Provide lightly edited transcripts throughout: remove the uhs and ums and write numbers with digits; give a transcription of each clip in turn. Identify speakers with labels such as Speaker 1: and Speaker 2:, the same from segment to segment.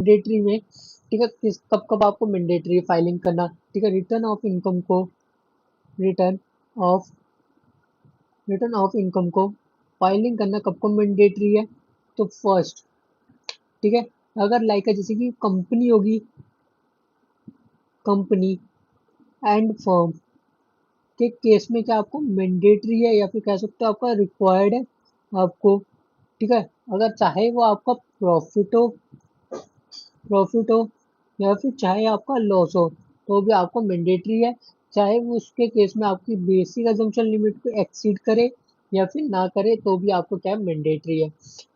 Speaker 1: Mandatory में, ठीक है, किस कब कब आपको मैंडेटरी फाइलिंग करना, ठीक है, रिटर्न ऑफ इनकम को, return of return of income को फाइलिंग करना कब को मैंडेटरी है, तो फर्स्ट, ठीक है। अगर लाइक है जैसे कि कंपनी होगी, कंपनी एंड फर्म के केस में क्या आपको मैंडेटरी है या फिर कह सकते हो आपका रिक्वायर्ड है आपको, ठीक है। अगर चाहे वो आपका प्रॉफिट हो या फिर चाहे आपका लॉस हो, तो भी आपको मैंडेटरी है, चाहे वो उसके केस में आपकी बेसिक अजम्पशन लिमिट को एक्सीड करे या फिर ना करे, तो भी आपको क्या है, मैंडेटरी है।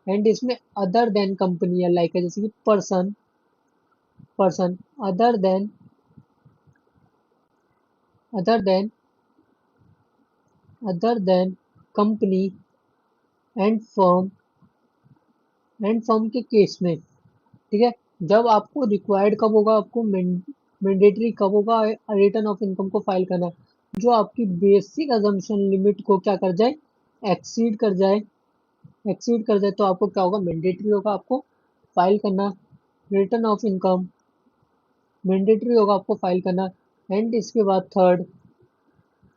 Speaker 1: एंड इसमें अदर देन कंपनी है, लाइक है जैसे कि person, person other then other than other than company and firm के केस में, ठीक है। जब आपको रिक्वायर्ड कब होगा, आपको मैंडेटरी कब होगा रिटर्न ऑफ इनकम को फाइल करना, जो आपकी बेसिक अजम्पशन लिमिट को क्या कर जाए, एक्सीड कर जाए, एक्सीड कर जाए, तो आपको क्या होगा, मैंडेटरी होगा आपको फाइल करना रिटर्न ऑफ इनकम, मैंडेटरी होगा आपको फाइल करना। एंड इसके बाद थर्ड,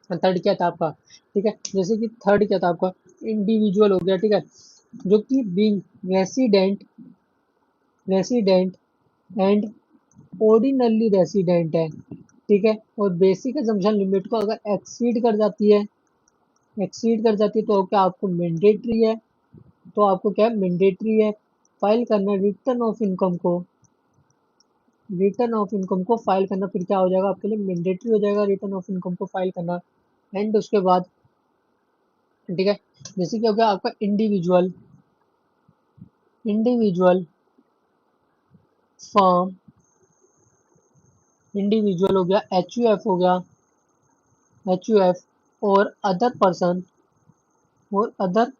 Speaker 1: थर्ड क्या था आपका, ठीक है, जैसे कि थर्ड क्या था आपका, इंडिविजुअल हो गया, ठीक है, जो कि being resident, resident and ordinary resident है, ठीक है, और बेसिक अजम्पशन लिमिट को अगर एक्सीड कर जाती है, एक्सीड कर जाती है, तो क्या आपको मैंडेटरी है, तो आपको क्या मैंडेटरी है फाइल करना रिटर्न ऑफ इनकम को, रिटर्न ऑफ इनकम को फाइल करना, फिर क्या हो जाएगा आपके लिए, मैंडेटरी हो जाएगा रिटर्न ऑफ इनकम को फाइल करना। एंड उसके बाद, ठीक है, जैसे कि हो गया आपका इंडिविजुअल, इंडिविजुअल फर्म, इंडिविजुअल हो गया, एच हो गया, एच और अदर पर्सन, और अदर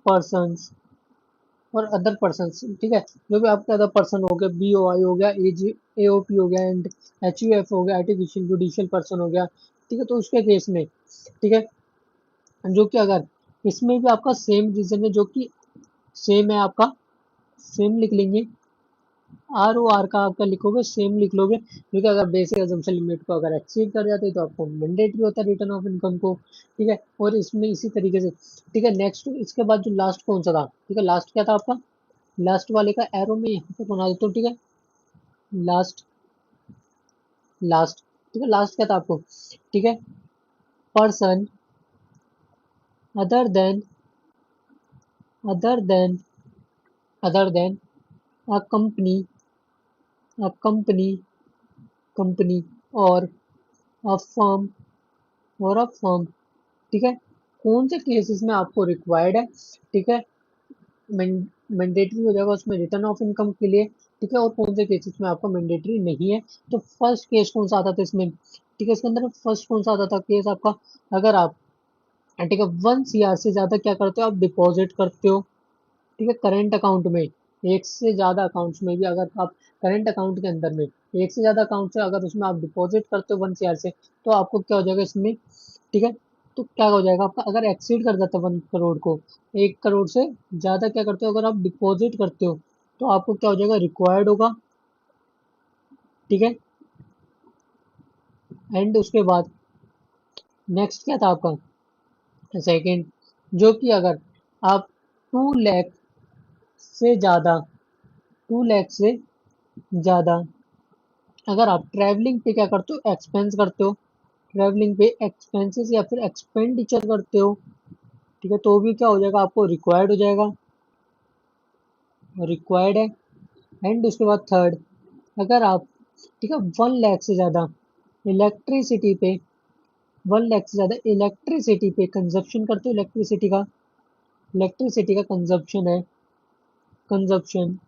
Speaker 1: पर्सन्स, और अदर पर्सन्स, ठीक है, जो भी आपके अदर पर्सन हो गया, बी ओ आई हो गया, ए जी ए ओ पी हो गया, एंड एच यू एफ हो गया, आर्टिफिशियल जुडिशियल पर्सन हो गया, ठीक है, तो उसके केस में, ठीक है, जो कि अगर इसमें भी आपका सेम रीजन है, जो कि सेम है आपका, सेम लिख लेंगे, आर ओ आर का आपका लिखोगे, सेम लिख लोगे, क्योंकि अगर बेसिक अजम्पशन लिमिट को अगर एक्सीड कर जाते हैं तो आपको मैंडेटरी होता है रिटर्न ऑफ इनकम को, ठीक है। और इसमें इसी तरीके से, ठीक है, नेक्स्ट इसके बाद जो लास्ट कौन सा था, ठीक है, लास्ट क्या था आपका, लास्ट वाले का एरो में यहाँ पे बना देता हूँ, ठीक है, लास्ट, लास्ट, ठीक है, लास्ट क्या था आपको, ठीक है, person other then other than other than a company, a company company और अ फर्म, और अ फर्म, ठीक है, कौन से केसेस में आपको रिक्वायर्ड है, ठीक है, मैंडेटरी हो जाएगा उसमें रिटर्न ऑफ इनकम के लिए, ठीक है, और कौन से केसेस में आपका मैंडेटरी नहीं है। तो फर्स्ट केस कौन सा आता था इसमें, ठीक है, इसके अंदर फर्स्ट कौन सा आता था केस आपका, अगर आप, ठीक है, 1 CR से ज्यादा क्या करते हो, आप डिपॉजिट करते हो, ठीक है, करंट अकाउंट में, एक से ज्यादा अकाउंट्स में भी अगर आप करंट अकाउंट के अंदर में एक से ज्यादा अकाउंट से अगर उसमें आप डिपॉजिट करते हो 1 CR से, तो आपको क्या हो जाएगा इसमें, ठीक है, तो क्या हो जाएगा आपका, अगर एक्सीड कर जाता है 1 करोड़ को, 1 करोड़ से ज्यादा क्या करते हो अगर आप डिपॉजिट करते हो, तो आपको क्या हो जाएगा, रिक्वायर्ड होगा, ठीक है। एंड उसके बाद नेक्स्ट क्या था आपका, सेकंड, जो कि अगर आप 2 लाख से ज्यादा, 2 लाख से ज्यादा अगर आप ट्रैवलिंग पे क्या करते हो, एक्सपेंस करते हो, ट्रैवलिंग पे एक्सपेंसेस या फिर एक्सपेंडिचर करते हो, ठीक है, तो भी क्या हो जाएगा, आपको रिक्वायर्ड हो जाएगा, रिक्वायर्ड है। एंड उसके बाद थर्ड, अगर आप, ठीक है, 1 लाख से ज़्यादा इलेक्ट्रिसिटी पे, 1 लाख से ज़्यादा इलेक्ट्रिसिटी पे कंजप्शन करते हो, इलेक्ट्रिसिटी का कंजप्शन है, कंजप्शन,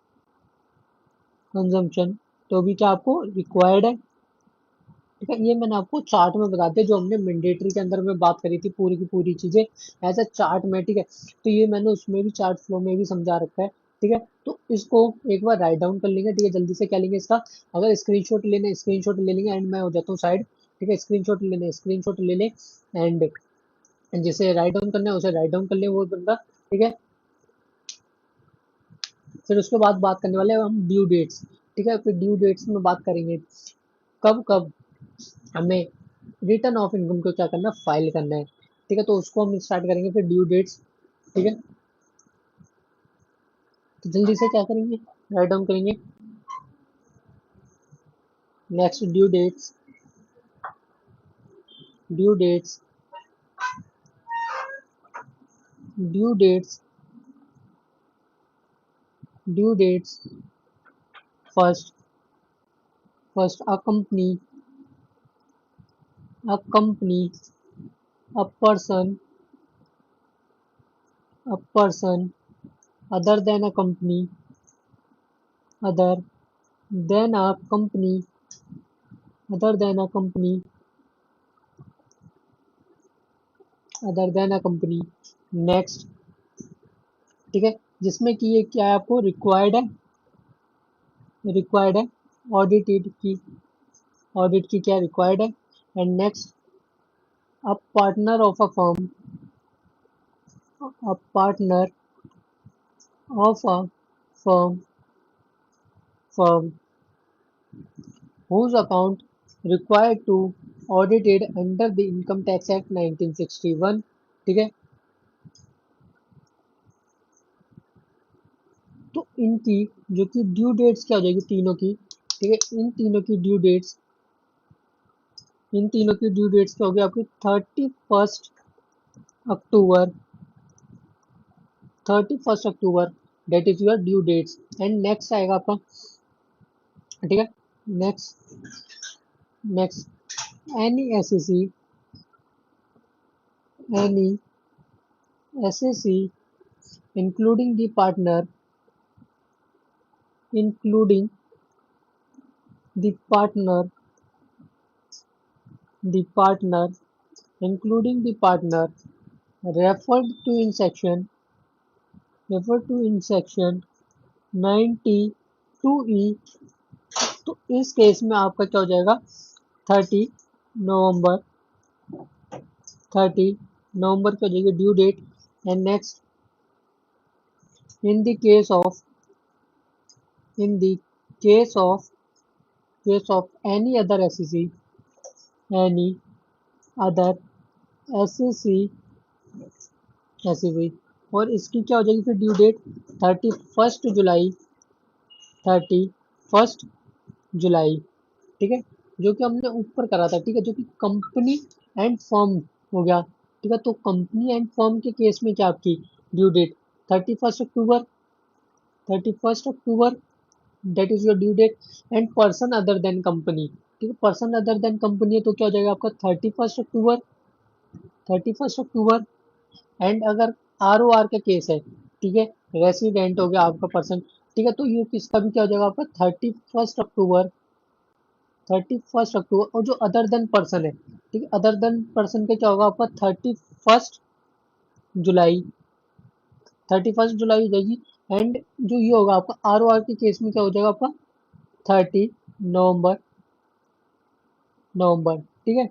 Speaker 1: कंजम्पशन, तो भी क्या आपको रिक्वायर्ड है, ठीक है। ये मैंने आपको चार्ट में बता दिया, जो हमने मैंडेटरी के अंदर में बात करी थी पूरी की पूरी चीजें एज अ चार्ट में, ठीक है, तो ये मैंने उसमें भी चार्ट फ्लो में भी समझा रखा है, ठीक है। तो इसको एक बार राइट डाउन कर लेंगे, ठीक है, जल्दी से क्या लेंगे इसका, अगर स्क्रीनशॉट लेने स्क्रीनशॉट ले लेंगे, एंड मैं हो जाता हूँ साइड, ठीक है, स्क्रीनशॉट ले लें, एंड जिसे राइट डाउन करना है उसे राइट डाउन कर ले वो बंदा, ठीक है। फिर उसके बाद बात करने वाले हैं हम ड्यू डेट्स, ठीक है। फिर ड्यू डेट्स में बात करेंगे कब कब हमें रिटर्न ऑफ इनकम को क्या करना, फाइल करना है। ठीक है, तो उसको हम स्टार्ट करेंगे फिर ड्यू डेट्स। ठीक है, तो जल्दी से क्या करेंगे, राइट डाउन करेंगे। Next due dates, due dates, due dates, due dates, first, first a company, a person other than a company, other than a company, other than a company, other than a company, next। ठीक है, जिसमें कि ये क्या है, आपको required है, required है, ऑडिटेड की, ऑडिट की क्या रिक्वायर्ड है। And next, a partner of a firm, a partner of a firm, firm whose account required to audited under the Income Tax Act 1961। ठीक है, तो इनकी जो कि ड्यू डेट्स क्या हो जाएगी तीनों की। ठीक है, इन तीनों की ड्यू डेट्स, इन तीनों की ड्यू डेट्स क्या होगी आपकी, 31 अक्टूबर, 31 October, date is your due dates. And next आएगा आपका, ठीक है, next, next any SSC, any SSC including the partner, including the partner, the partner, including the partner referred to in section, referred to in section 92E। तो इस case में आपका क्या हो जाएगा, 30 नवंबर, 30 नवंबर की हो जाएगी due date. And next, in the case of, in the case of, case of any other SSC, any other SSC, ऐसे हुई। और इसकी क्या हो जाएगी फिर ड्यू डेट, 31 जुलाई, 31 जुलाई। ठीक है, जो कि हमने ऊपर करा था। ठीक है, जो कि कंपनी एंड फर्म हो गया। ठीक है, तो कंपनी एंड फर्म के केस में क्या आपकी ड्यू डेट, 31 अक्टूबर, 31 अक्टूबर, that is your due date. And person other than company, ठीक है, पर्सन अदर देन कंपनी है तो क्या हो जाएगा आपका 31 अक्टूबर, 31 अक्टूबर। एंड अगर आर ओ आर का केस है, ठीक है, रेसिडेंट हो गया आपका पर्सन। ठीक है, तो ये किसका भी क्या हो जाएगा आपका 31 अक्टूबर, 31 अक्टूबर। और जो अदर देन पर्सन है, ठीक है, अदर देन पर्सन का क्या होगा आपका 31 जुलाई, 31 जुलाई हो जाएगी। एंड जो ये होगा आपका आर ओ आर के केस में क्या हो जाएगा आपका 30 नवंबर, नवंबर। ठीक है,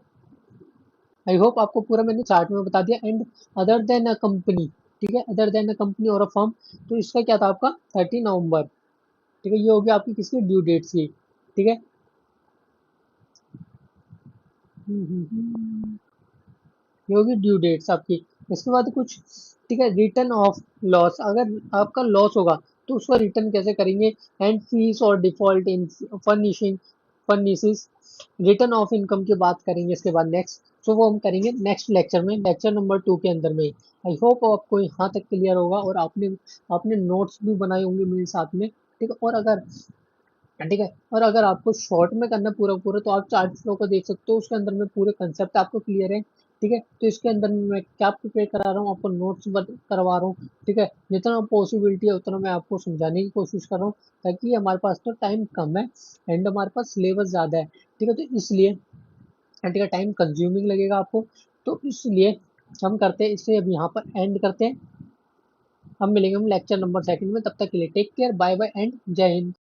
Speaker 1: आई होप आपको पूरा मैंने चार्ट में बता दिया। And other than a company, ठीक है, अदर देन अ कंपनी और अ फर्म, तो इसका क्या था आपका 30 नवंबर। ठीक है, ये हो गया आपकी किसकी ड्यू डेट्स की। ठीक है, ये होगी ड्यू डेट्स आपकी। इसके बाद कुछ, ठीक है, रिटर्न ऑफ लॉस, अगर आपका लॉस होगा तो उसका रिटर्न कैसे करेंगे। एंड फीस और default in furnishing, furnishing, return of income की बात करेंगे इसके बाद नेक्स्ट। सो वो हम करेंगे नेक्स्ट लेक्चर में, लेक्चर नंबर 2 के अंदर में। आई होप आपको यहाँ तक क्लियर होगा और आपने आपने नोट्स भी बनाए होंगे मेरे साथ में। ठीक है, और अगर, ठीक है, और अगर आपको शॉर्ट में करना पूरा पूरा तो आप चार्ट फ्लो को देख सकते हो, उसके अंदर में पूरे कंसेप्ट आपको क्लियर है। ठीक है, तो इसके अंदर में मैं क्या प्रिपेयर करा रहा हूँ, आपको नोट्स करवा रहा हूँ। ठीक है, जितना पॉसिबिलिटी है उतना मैं आपको समझाने की कोशिश कर रहा हूँ, ताकि हमारे पास तो टाइम कम है एंड हमारे पास सिलेबस ज़्यादा है। ठीक है, तो इसलिए, ठीक है, टाइम कंज्यूमिंग लगेगा आपको, तो इसलिए हम करते हैं इसे अब यहाँ पर एंड करते हैं। हम मिलेंगे हम लेक्चर नंबर 2 में, तब तक के लिए take care, bye bye and जय हिंद।